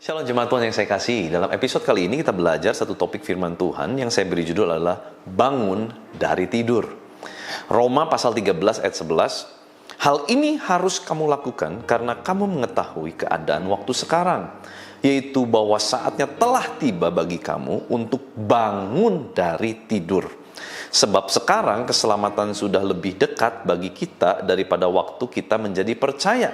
Shalom jemaat Tuhan yang saya kasihi. Dalam episode kali ini kita belajar satu topik firman Tuhan yang saya beri judul adalah bangun dari tidur. Roma pasal 13 ayat 11. Hal ini harus kamu lakukan karena kamu mengetahui keadaan waktu sekarang, yaitu bahwa saatnya telah tiba bagi kamu untuk bangun dari tidur. Sebab sekarang keselamatan sudah lebih dekat bagi kita daripada waktu kita menjadi percaya.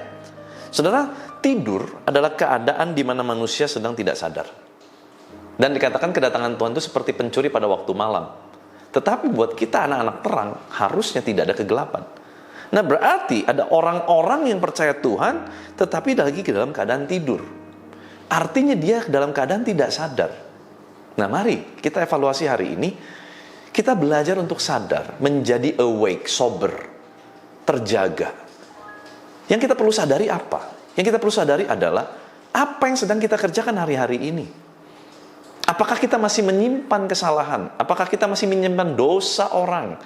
Saudara, tidur adalah keadaan di mana manusia sedang tidak sadar. Dan dikatakan kedatangan Tuhan itu seperti pencuri pada waktu malam. Tetapi buat kita anak-anak terang, harusnya tidak ada kegelapan. Nah, berarti ada orang-orang yang percaya Tuhan, tetapi lagi ke dalam keadaan tidur. Artinya dia dalam keadaan tidak sadar. Nah, mari kita evaluasi hari ini. Kita belajar untuk sadar, menjadi awake, sober, terjaga. Yang kita perlu sadari apa? Yang kita perlu sadari adalah apa yang sedang kita kerjakan hari-hari ini. Apakah kita masih menyimpan kesalahan? Apakah kita masih menyimpan dosa orang?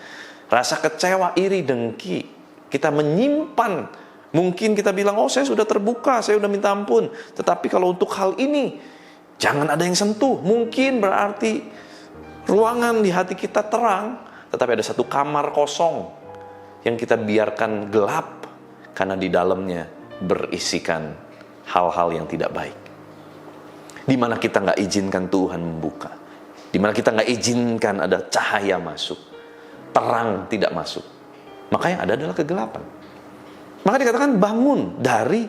Rasa kecewa, iri, dengki. Kita menyimpan. Mungkin kita bilang, oh saya sudah terbuka, saya sudah minta ampun. Tetapi kalau untuk hal ini, jangan ada yang sentuh. Mungkin berarti ruangan di hati kita terang, tetapi ada satu kamar kosong yang kita biarkan gelap. Karena di dalamnya berisikan hal-hal yang tidak baik. Di mana kita nggak izinkan Tuhan membuka. Di mana kita nggak izinkan ada cahaya masuk. Terang tidak masuk. Maka yang ada adalah kegelapan. Maka dikatakan bangun dari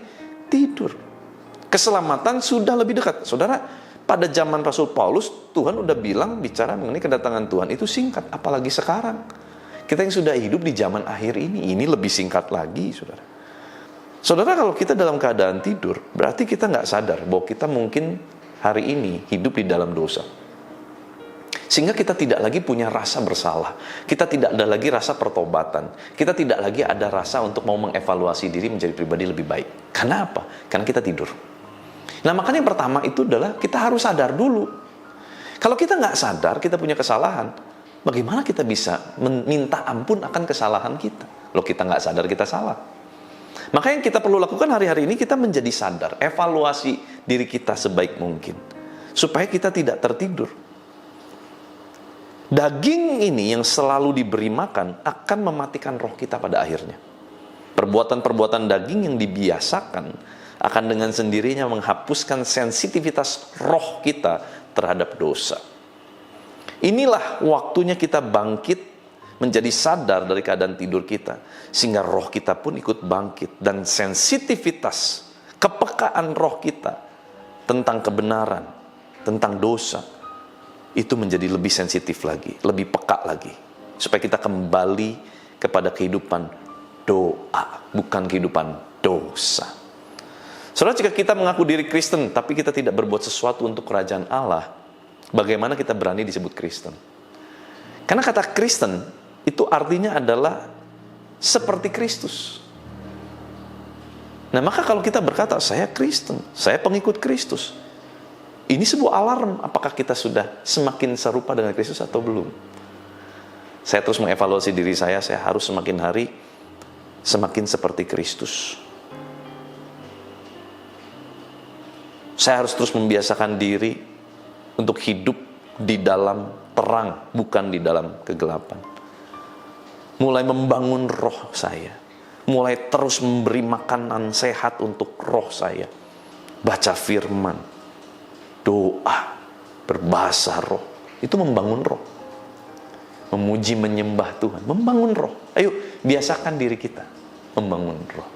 tidur. Keselamatan sudah lebih dekat. Saudara, pada zaman Rasul Paulus, Tuhan udah bilang bicara mengenai kedatangan Tuhan itu singkat. Apalagi sekarang. Kita yang sudah hidup di zaman akhir ini lebih singkat lagi, saudara. Saudara, kalau kita dalam keadaan tidur, berarti kita nggak sadar bahwa kita mungkin hari ini hidup di dalam dosa. Sehingga kita tidak lagi punya rasa bersalah. Kita tidak ada lagi rasa pertobatan. Kita tidak lagi ada rasa untuk mau mengevaluasi diri menjadi pribadi lebih baik. Karena apa? Karena kita tidur. Nah, makanya yang pertama itu adalah kita harus sadar dulu. Kalau kita nggak sadar, kita punya kesalahan, bagaimana kita bisa meminta ampun akan kesalahan kita? Loh, kita nggak sadar kita salah. Maka yang kita perlu lakukan hari-hari ini, kita menjadi sadar, evaluasi diri kita sebaik mungkin, supaya kita tidak tertidur. Daging ini yang selalu diberi makan akan mematikan roh kita pada akhirnya. Perbuatan-perbuatan daging yang dibiasakan akan dengan sendirinya menghapuskan sensitivitas roh kita terhadap dosa. Inilah waktunya kita bangkit, menjadi sadar dari keadaan tidur kita, sehingga roh kita pun ikut bangkit, dan sensitivitas, kepekaan roh kita tentang kebenaran, tentang dosa, itu menjadi lebih sensitif lagi, lebih peka lagi, supaya kita kembali kepada kehidupan doa, bukan kehidupan dosa. Saudara, jika kita mengaku diri Kristen, tapi kita tidak berbuat sesuatu untuk kerajaan Allah, bagaimana kita berani disebut Kristen? Karena kata Kristen itu artinya adalah seperti Kristus. Nah, maka kalau kita berkata, saya Kristen, saya pengikut Kristus, ini sebuah alarm, apakah kita sudah semakin serupa dengan Kristus atau belum? Saya terus mengevaluasi diri saya harus semakin hari semakin seperti Kristus. Saya harus terus membiasakan diri untuk hidup di dalam terang, bukan di dalam kegelapan. Mulai membangun roh saya. Mulai terus memberi makanan sehat untuk roh saya. Baca firman, doa, berbahasa roh. Itu membangun roh. Memuji, menyembah Tuhan, membangun roh. Ayo, biasakan diri kita membangun roh.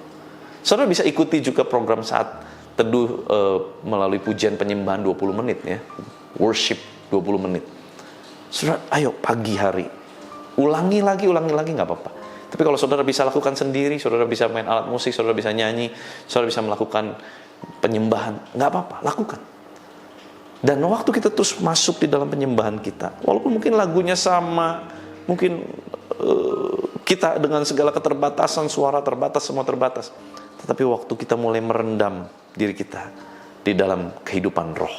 Saudara bisa ikuti juga program Saat Teduh melalui pujian penyembahan 20 menit ya. Worship 20 menit. Saudara, ayo pagi hari. Ulangi lagi nggak apa-apa. Tapi kalau saudara bisa lakukan sendiri, saudara bisa main alat musik, saudara bisa nyanyi, saudara bisa melakukan penyembahan, nggak apa-apa, lakukan. Dan waktu kita terus masuk di dalam penyembahan kita, walaupun mungkin lagunya sama, mungkin kita dengan segala keterbatasan, suara terbatas, semua terbatas, tetapi waktu kita mulai merendam diri kita di dalam kehidupan roh,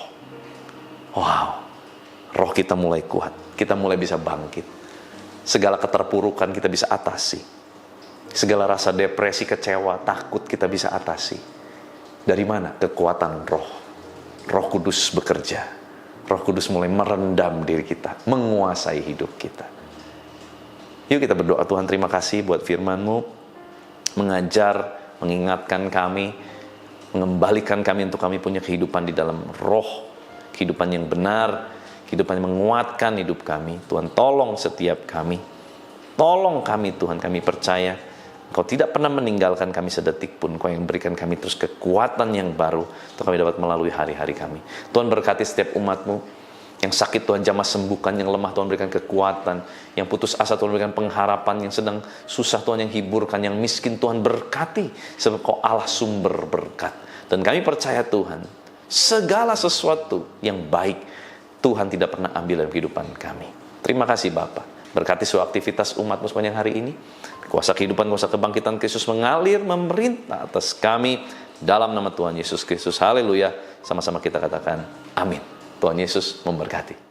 wow, roh kita mulai kuat, kita mulai bisa bangkit. Segala keterpurukan kita bisa atasi. Segala rasa depresi, kecewa, takut kita bisa atasi. Dari mana? Kekuatan roh. Roh Kudus bekerja. Roh Kudus mulai merendam diri kita, menguasai hidup kita. Yuk kita berdoa. Tuhan, terima kasih buat firman-Mu, mengajar, mengingatkan kami, mengembalikan kami untuk kami punya kehidupan di dalam roh, kehidupan yang benar, kehidupan yang menguatkan hidup kami. Tuhan, tolong setiap kami. Tolong kami Tuhan, kami percaya Engkau tidak pernah meninggalkan kami sedetik pun. Engkau yang berikan kami terus kekuatan yang baru untuk kami dapat melalui hari-hari kami. Tuhan, berkati setiap umat-Mu. Yang sakit Tuhan jamah sembuhkan, yang lemah Tuhan berikan kekuatan, yang putus asa Tuhan berikan pengharapan, yang sedang susah Tuhan yang hiburkan, yang miskin Tuhan berkati, sebab Kau Allah sumber berkat. Dan kami percaya Tuhan, segala sesuatu yang baik Tuhan tidak pernah ambil dalam kehidupan kami. Terima kasih Bapa. Berkati seluruh aktivitas umat-Mu sepanjang hari ini. Kuasa kehidupan, kuasa kebangkitan Kristus mengalir, memerintah atas kami dalam nama Tuhan Yesus Kristus. Haleluya. Sama-sama kita katakan amin. Tuhan Yesus memberkati.